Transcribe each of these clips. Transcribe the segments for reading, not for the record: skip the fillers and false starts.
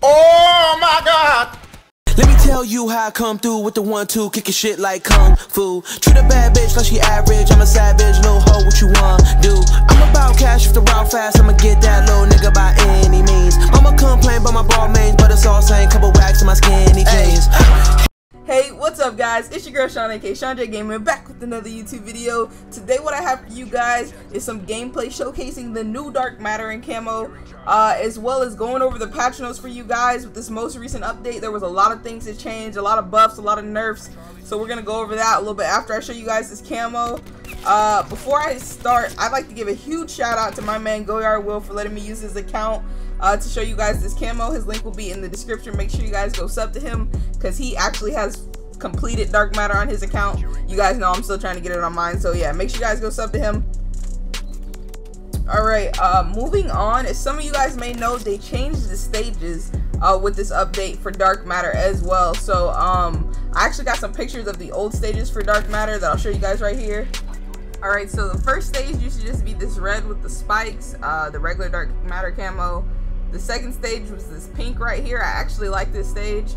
Oh my God! Let me tell you how I come through with the 1-2, kicking shit like kung fu. Treat a bad bitch like she average. I'm a savage, little hoe. What you want do? I'm about cash if the route fast. I'ma get that little nigga by any means. I'ma complain about my ball mains, but it's all same. Couple wax in my skinny jeans. Hey, what's up guys? It's your girl Shawn, aka ShawnJ Gamer, back with another YouTube video. Today what I have for you guys is some gameplay showcasing the new Dark Matter in Camo, as well as going over the patch notes for you guys. With this most recent update, there was a lot of things that changed, a lot of buffs, a lot of nerfs, so we're gonna go over that a little bit after I show you guys this camo. Before I start, I'd like to give a huge shout out to my man Will for letting me use his account to show you guys this camo. His link will be in the description. Make sure you guys go sub to him because he actually has completed Dark Matter on his account. You guys know I'm still trying to get it on mine, so yeah, make sure you guys go sub to him. Alright, moving on, as some of you guys may know, they changed the stages with this update for Dark Matter as well. So I actually got some pictures of the old stages for Dark Matter that I'll show you guys right here. Alright, so the first stage used to just be this red with the spikes, the regular Dark Matter camo. The second stage was this pink right here. I actually like this stage.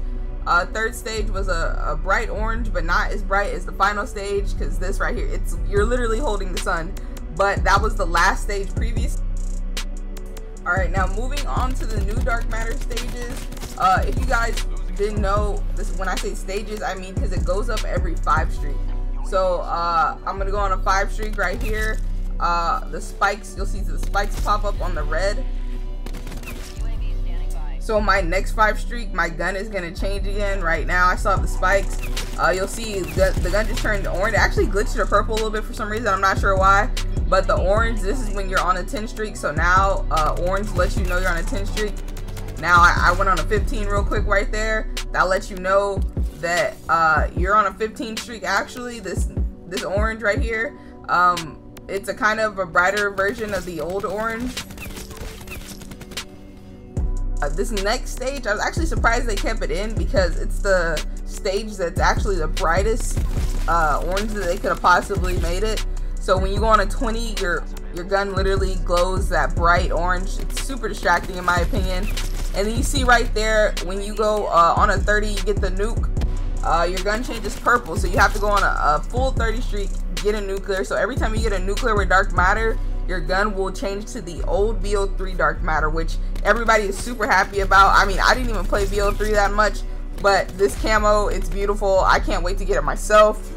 Third stage was a bright orange, but not as bright as the final stage, because this right here, you're literally holding the sun. But that was the last stage previous. Alright, now moving on to the new Dark Matter stages. If you guys didn't know, this, when I say stages, I mean because it goes up every 5 streak. So I'm gonna go on a 5 streak right here. The spikes, you'll see the spikes pop up on the red. So my next 5 streak, my gun is gonna change again. Right now I still have the spikes. You'll see the gun just turned orange. It actually glitched to purple a little bit for some reason, I'm not sure why. But the orange, this is when you're on a 10 streak. So now orange lets you know you're on a 10 streak. Now I went on a 15 real quick right there. That lets you know that you're on a 15 streak. Actually, this orange right here, it's a kind of a brighter version of the old orange. This next stage, I was actually surprised they kept it in because it's the stage that's actually the brightest orange that they could have possibly made it. So when you go on a 20, your gun literally glows that bright orange. It's super distracting in my opinion. And then you see right there, when you go on a 30, you get the nuke. Your gun changes purple, so you have to go on a full 30 streak, get a nuclear. So every time you get a nuclear with Dark Matter, your gun will change to the old BO3 Dark Matter, which everybody is super happy about. I mean, I didn't even play BO3 that much, but this camo, it's beautiful. I can't wait to get it myself.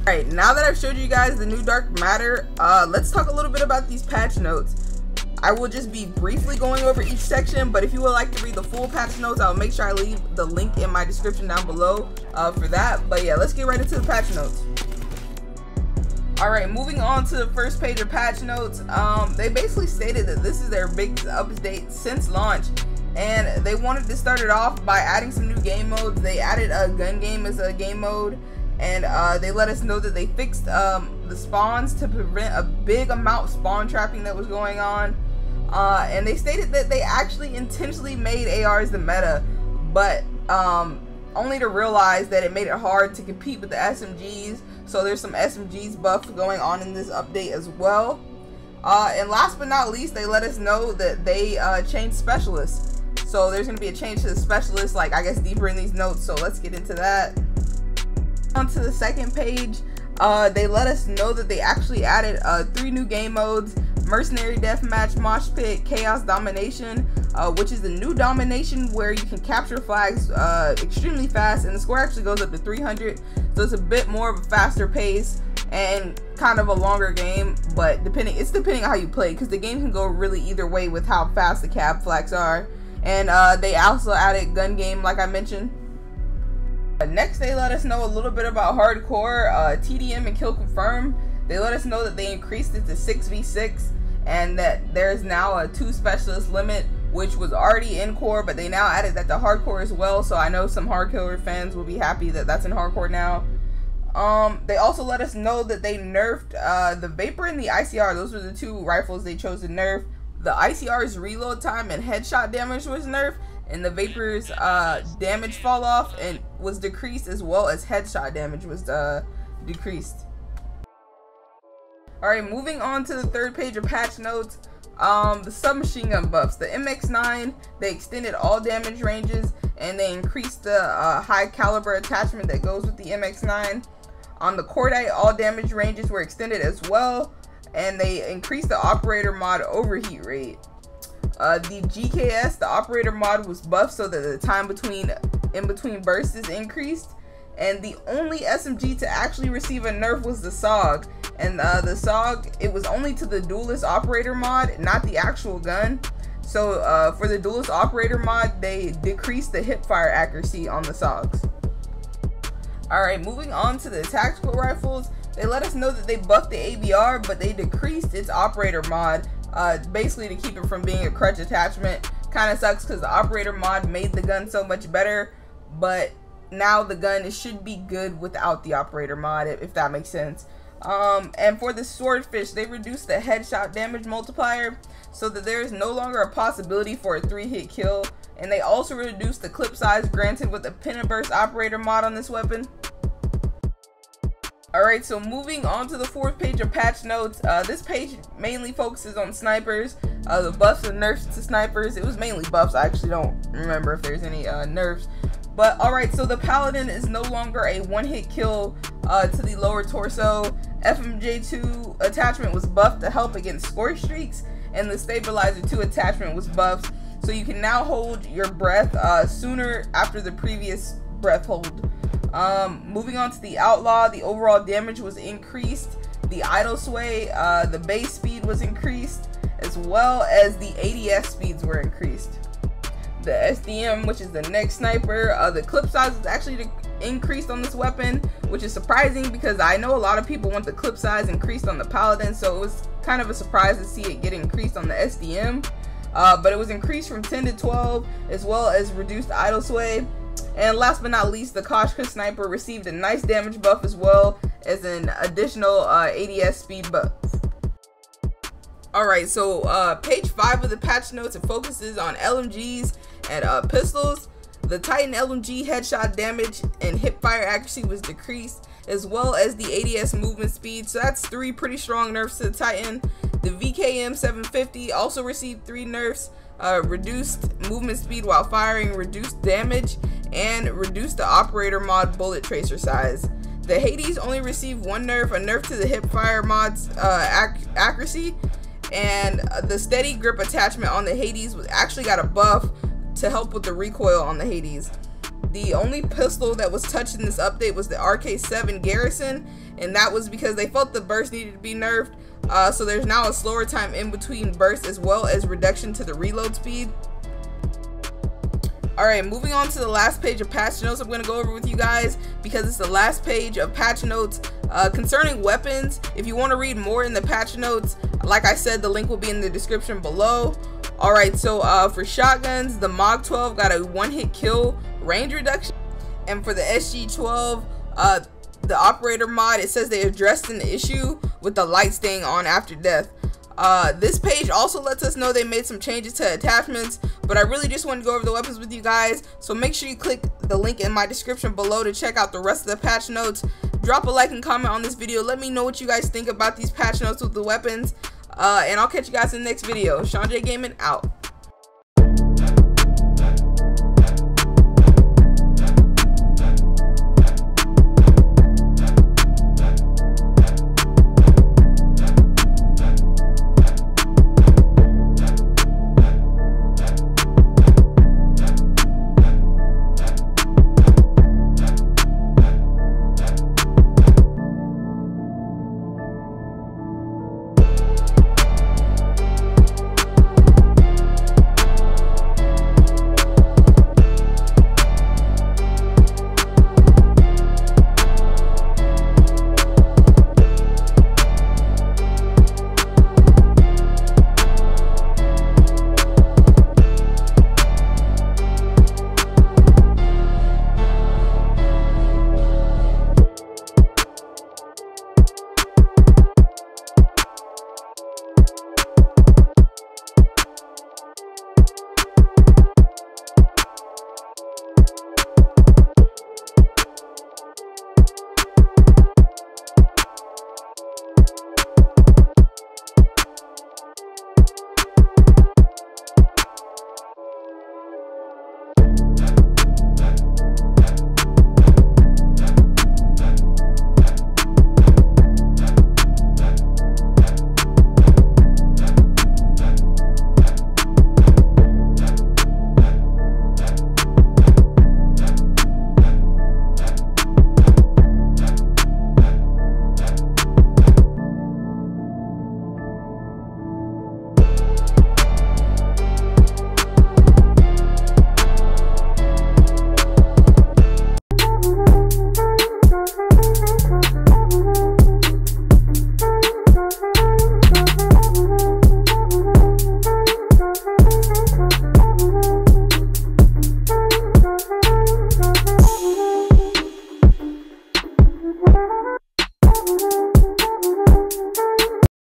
Alright, now that I've showed you guys the new Dark Matter, let's talk a little bit about these patch notes. I will just be briefly going over each section, but if you would like to read the full patch notes, I'll make sure I leave the link in my description down below for that. But yeah, let's get right into the patch notes. Alright, moving on to the first page of patch notes, they basically stated that this is their biggest update since launch, and they wanted to start it off by adding some new game modes. They added a gun game as a game mode, and they let us know that they fixed the spawns to prevent a big amount of spawn trapping that was going on, and they stated that they actually intentionally made ARs the meta, but only to realize that it made it hard to compete with the SMGs. So there's some SMGs buff going on in this update as well. And last but not least, they let us know that they changed specialists. So there's going to be a change to the specialists, like I guess deeper in these notes. So let's get into that. On to the second page, they let us know that they actually added 3 new game modes: Mercenary Deathmatch, Mosh Pit, Chaos Domination, which is the new domination where you can capture flags extremely fast, and the score actually goes up to 300, so it's a bit more of a faster pace and kind of a longer game, but it's depending on how you play, because the game can go really either way with how fast the cap flags are. And they also added gun game, like I mentioned. Next, they let us know a little bit about hardcore, TDM and kill confirm. They let us know that they increased it to 6v6, and that there's now a 2 specialist limit, which was already in core, but they now added that to hardcore as well. So I know some hardcore fans will be happy that that's in hardcore now. They also let us know that they nerfed the Vapor and the ICR. Those were the 2 rifles they chose to nerf. The ICR's reload time and headshot damage was nerfed, and the Vapor's damage fall off and was decreased, as well as headshot damage was decreased. Alright, moving on to the third page of patch notes. The submachine gun buffs. The MX9, they extended all damage ranges and they increased the high caliber attachment that goes with the MX9. On the Cordite, all damage ranges were extended as well, and they increased the operator mod overheat rate. The GKS, the operator mod, was buffed so that the time in between bursts is increased. And the only SMG to actually receive a nerf was the SOG. And the SOG, it was only to the duelist operator mod, not the actual gun. So for the duelist operator mod, they decreased the hipfire accuracy on the SOGs. Alright, moving on to the tactical rifles. They let us know that they buffed the ABR, but they decreased its operator mod, basically to keep it from being a crutch attachment. Kind of sucks because the operator mod made the gun so much better, but now the gun should be good without the operator mod, if that makes sense. And for the swordfish, they reduced the headshot damage multiplier so that there is no longer a possibility for a 3-hit kill. And they also reduced the clip size granted with the pin and burst operator mod on this weapon. Alright, so moving on to the 4th page of patch notes. This page mainly focuses on snipers, the buffs and nerfs to snipers. It was mainly buffs. I actually don't remember if there's any nerfs. But alright, so the Paladin is no longer a 1-hit kill to the lower torso. FMJ2 attachment was buffed to help against scorch streaks, and the Stabilizer 2 attachment was buffed, so you can now hold your breath sooner after the previous breath hold. Moving on to the Outlaw, the overall damage was increased, the idle sway, the base speed was increased, as well as the ADS speeds were increased. The SDM, which is the next sniper, the clip size is actually increased on this weapon, which is surprising because I know a lot of people want the clip size increased on the Paladin, so it was kind of a surprise to see it get increased on the SDM. But it was increased from 10 to 12, as well as reduced idle sway. And last but not least, the Koshka sniper received a nice damage buff as well as an additional ADS speed buff. Alright, so page 5 of the patch notes, it focuses on LMGs and pistols. The Titan LMG headshot damage and hipfire accuracy was decreased, as well as the ADS movement speed. So that's 3 pretty strong nerfs to the Titan. The VKM 750 also received 3 nerfs, reduced movement speed while firing, reduced damage, and reduced the operator mod bullet tracer size. The Hades only received 1 nerf, a nerf to the hipfire mod's accuracy, and the steady grip attachment on the Hades actually got a buff to help with the recoil on the Hades. The only pistol that was touched in this update was the RK7 Garrison, and that was because they felt the burst needed to be nerfed. So there's now a slower time in between bursts, as well as reduction to the reload speed. Alright, moving on to the last page of patch notes I'm going to go over with you guys, because it's the last page of patch notes concerning weapons. If you want to read more in the patch notes, like I said, the link will be in the description below. Alright, so for shotguns, the MOG 12 got a 1-hit kill range reduction. And for the SG12, the operator mod, it says they addressed an issue with the light staying on after death. This page also lets us know they made some changes to attachments, but I really just wanted to go over the weapons with you guys, so make sure you click the link in my description below to check out the rest of the patch notes. Drop a like and comment on this video. Let me know what you guys think about these patch notes with the weapons, and I'll catch you guys in the next video. ShawnJ Gaming out. it.